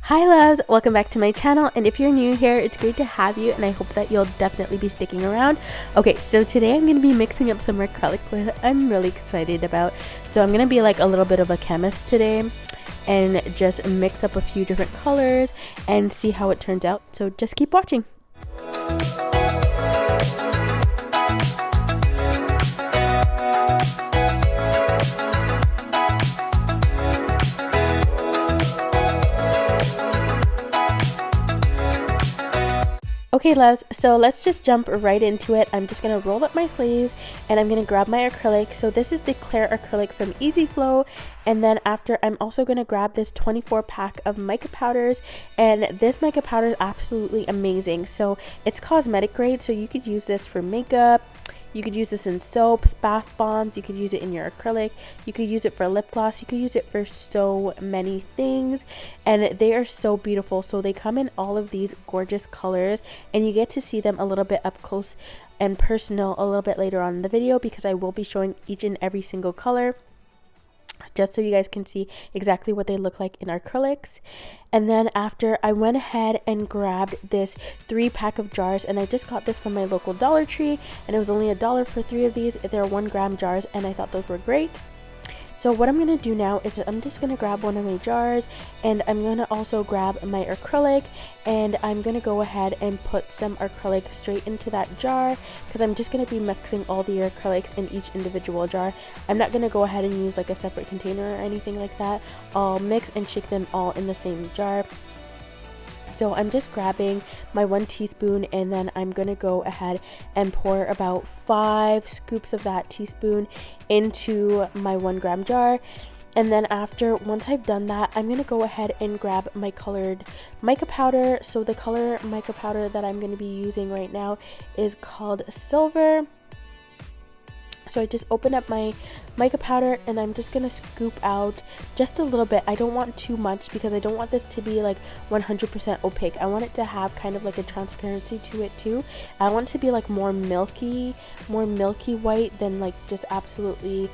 Hi loves, welcome back to my channel, and if you're new here, it's great to have you and I hope that you'll definitely be sticking around. Okay, so today I'm going to be mixing up some acrylic that I'm really excited about. So I'm going to be like a little bit of a chemist today and just mix up a few different colors and see how it turns out. So just keep watching. Okay loves, so let's just jump right into it. I'm just going to roll up my sleeves and I'm going to grab my acrylic. So this is the clear acrylic from Easy Flow, and then after I'm also going to grab this 24 pack of mica powders, and this mica powder is absolutely amazing. So it's cosmetic grade, so you could use this for makeup. You could use this in soaps, bath bombs, you could use it in your acrylic, you could use it for lip gloss, you could use it for so many things, and they are so beautiful. So they come in all of these gorgeous colors, and you get to see them a little bit up close and personal a little bit later on in the video, because I will be showing each and every single color, just so you guys can see exactly what they look like in acrylics. And then after, I went ahead and grabbed this 3-pack of jars, and I just got this from my local Dollar Tree, and it was only $1 for 3 of these. They're 1-gram jars, and I thought those were great. So what I'm going to do now is I'm just going to grab one of my jars, and I'm going to also grab my acrylic, and I'm going to go ahead and put some acrylic straight into that jar, because I'm just going to be mixing all the acrylics in each individual jar. I'm not going to go ahead and use like a separate container or anything like that. I'll mix and shake them all in the same jar. So I'm just grabbing my 1 teaspoon, and then I'm going to go ahead and pour about 5 scoops of that teaspoon into my 1-gram jar. And then after, once I've done that, I'm going to go ahead and grab my colored mica powder. So the color mica powder that I'm going to be using right now is called Silver. So I just open up my mica powder, and I'm just going to scoop out just a little bit. I don't want too much, because I don't want this to be like 100% opaque. I want it to have kind of like a transparency to it too. I want it to be like more milky white than like just absolutely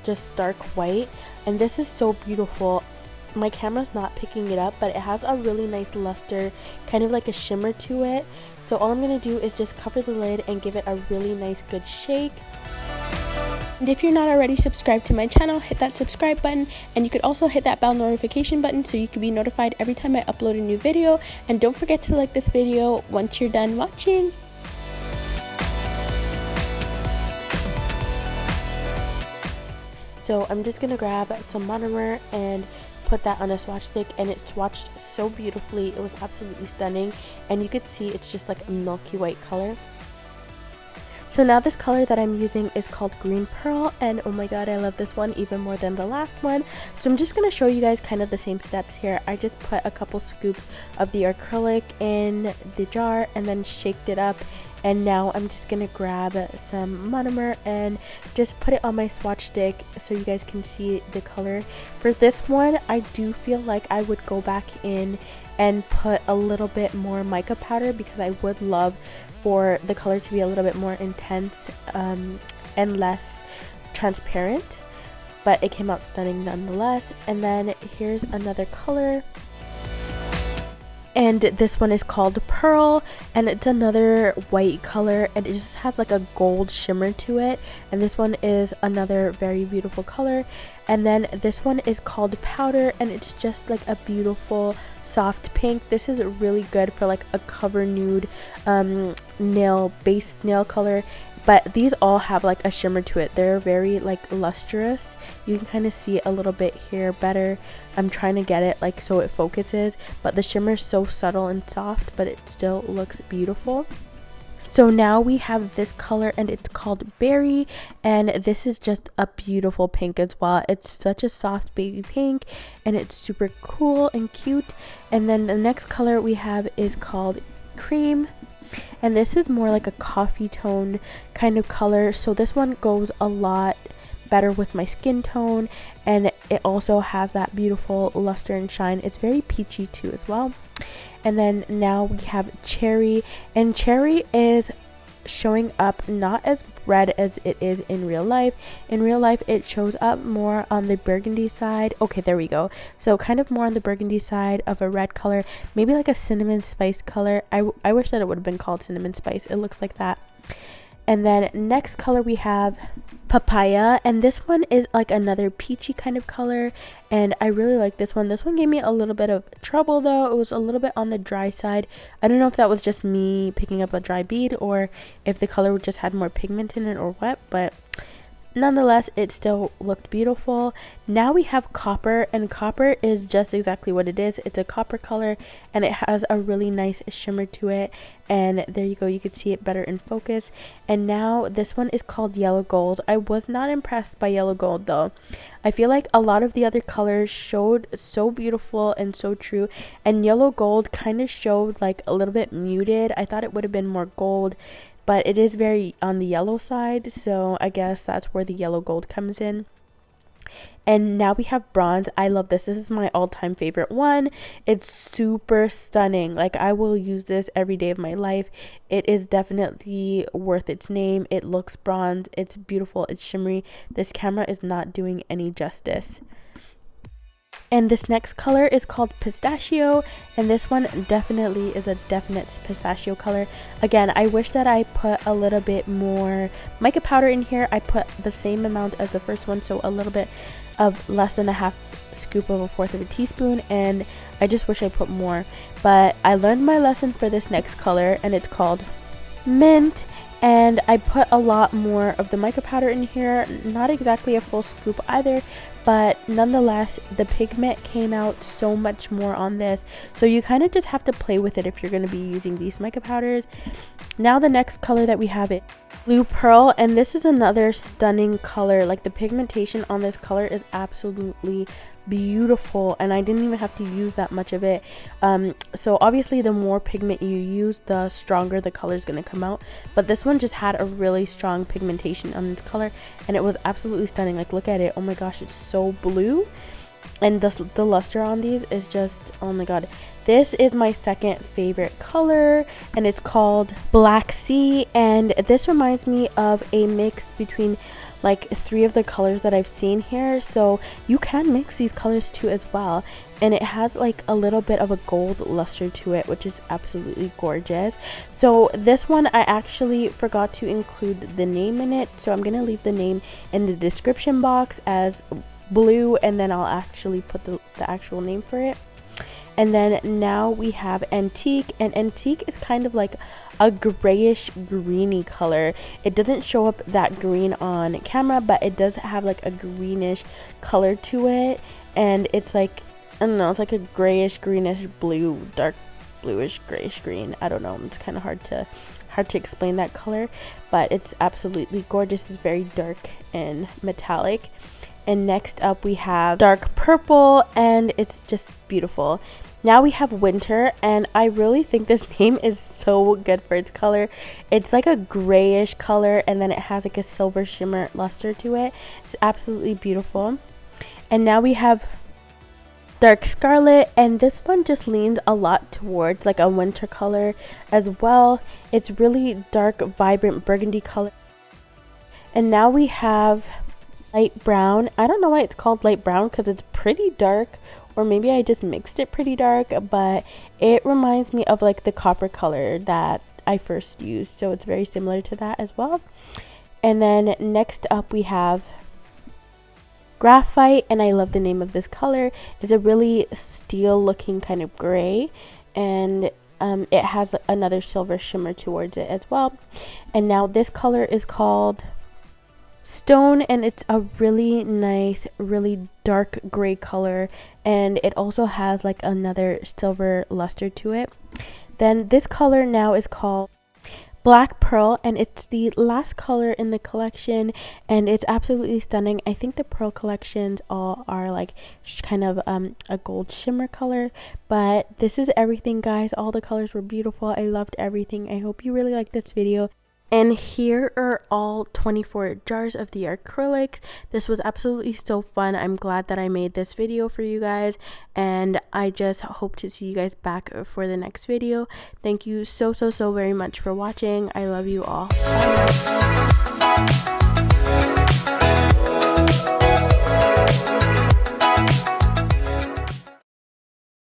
just stark white. And this is so beautiful. My camera's not picking it up, but it has a really nice luster, kind of like a shimmer to it. So all I'm going to do is just cover the lid and give it a really nice good shake. And if you're not already subscribed to my channel, hit that subscribe button, and you could also hit that bell notification button so you can be notified every time I upload a new video. And don't forget to like this video once you're done watching. So I'm just going to grab some monomer and put that on a swatch stick, and it swatched so beautifully. It was absolutely stunning, and you could see it's just like a milky white color. So now this color that I'm using is called Green Pearl, and oh my god, I love this one even more than the last one. So I'm just going to show you guys kind of the same steps here. I just put a couple scoops of the acrylic in the jar and then shaked it up, and now I'm just going to grab some monomer and just put it on my swatch stick so you guys can see the color. For this one, I do feel like I would go back in and put a little bit more mica powder, because I would love for the color to be a little bit more intense and less transparent, but it came out stunning nonetheless. And then here's another color, and this one is called Pearl, and it's another white color, and it just has like a gold shimmer to it. And this one is another very beautiful color. And then this one is called Powder, and it's just like a beautiful soft pink. This is really good for like a cover nude base nail color, but these all have like a shimmer to it. They're very like lustrous. You can kind of see it a little bit here better. I'm trying to get it like so it focuses, but the shimmer is so subtle and soft, but it still looks beautiful. So now we have this color, and it's called Berry, and this is just a beautiful pink as well. It's such a soft baby pink, and it's super cool and cute. And then the next color we have is called Cream, and this is more like a coffee tone kind of color. So this one goes a lot better with my skin tone, and it also has that beautiful luster and shine. It's very peachy too as well. And then now we have Cherry, and Cherry is showing up not as red as it is in real life. In real life it shows up more on the burgundy side. Okay, there we go. So kind of more on the burgundy side of a red color, maybe like a cinnamon spice color. I wish that it would have been called cinnamon spice. It looks like that. And then next color we have papaya, and this one is like another peachy kind of color, and I really like this one. This one gave me a little bit of trouble though. It was a little bit on the dry side. I don't know if that was just me picking up a dry bead or if the color just had more pigment in it or what, but nonetheless it still looked beautiful. Now we have copper, and copper is just exactly what it is. It's a copper color and it has a really nice shimmer to it, and there you go, you can see it better in focus. And now this one is called yellow gold. I was not impressed by yellow gold though. I feel like a lot of the other colors showed so beautiful and so true, and yellow gold kind of showed like a little bit muted. I thought it would have been more gold, but it is very on the yellow side, so I guess that's where the yellow gold comes in. And now we have bronze. I love this. This is my all-time favorite one. It's super stunning. Like, I will use this every day of my life. It is definitely worth its name. It looks bronze. It's beautiful. It's shimmery. This camera is not doing any justice. And this next color is called pistachio, and this one definitely is a definite pistachio color. Again, I wish that I put a little bit more mica powder in here. I put the same amount as the first one, so a little bit of less than a half scoop of a fourth of a teaspoon, and I just wish I put more. But I learned my lesson for this next color, and it's called mint. And I put a lot more of the mica powder in here, not exactly a full scoop either, but nonetheless the pigment came out so much more on this, so you kind of just have to play with it if you're going to be using these mica powders. Now the next color that we have is blue pearl, and this is another stunning color. Like, the pigmentation on this color is absolutely beautiful, and I didn't even have to use that much of it. So obviously the more pigment you use, the stronger the color is going to come out, but this one just had a really strong pigmentation on this color, and it was absolutely stunning. Like, look at it. Oh my gosh, it's so blue, and the luster on these is just, oh my god. This is my second favorite color, and it's called Black Sea, and this reminds me of a mix between like 3 of the colors that I've seen here, so you can mix these colors too as well. And it has like a little bit of a gold luster to it, which is absolutely gorgeous. So this one, I actually forgot to include the name in it, so I'm gonna leave the name in the description box as blue, and then I'll actually put the actual name for it. And then now we have antique, and antique is kind of like a grayish greeny color. It doesn't show up that green on camera, but it does have like a greenish color to it, and it's like, I don't know, it's like a grayish greenish blue, dark bluish grayish green. I don't know, it's kind of hard to explain that color, but it's absolutely gorgeous. It's very dark and metallic. And next up we have dark purple, and it's just beautiful. Now we have winter, and I really think this name is so good for its color. It's like a grayish color, and then it has like a silver shimmer luster to it. It's absolutely beautiful. And now we have dark scarlet, and this one just leans a lot towards like a winter color as well. It's really dark, vibrant burgundy color. And now we have light brown. I don't know why it's called light brown, because it's pretty dark, or maybe I just mixed it pretty dark, but it reminds me of like the copper color that I first used, so it's very similar to that as well. And then next up we have graphite, and I love the name of this color. It's a really steel looking kind of gray, and it has another silver shimmer towards it as well. And now this color is called stone, and it's a really nice, really dark gray color, and it also has like another silver luster to it. Then this color now is called black pearl, and it's the last color in the collection, and it's absolutely stunning. I think the pearl collections all are like kind of a gold shimmer color, but this is everything, guys. All the colors were beautiful. I loved everything. I hope you really liked this video. And here are all 24 jars of the acrylics. This was absolutely so fun. I'm glad that I made this video for you guys, and I just hope to see you guys back for the next video. Thank you so very much for watching. I love you all. Bye.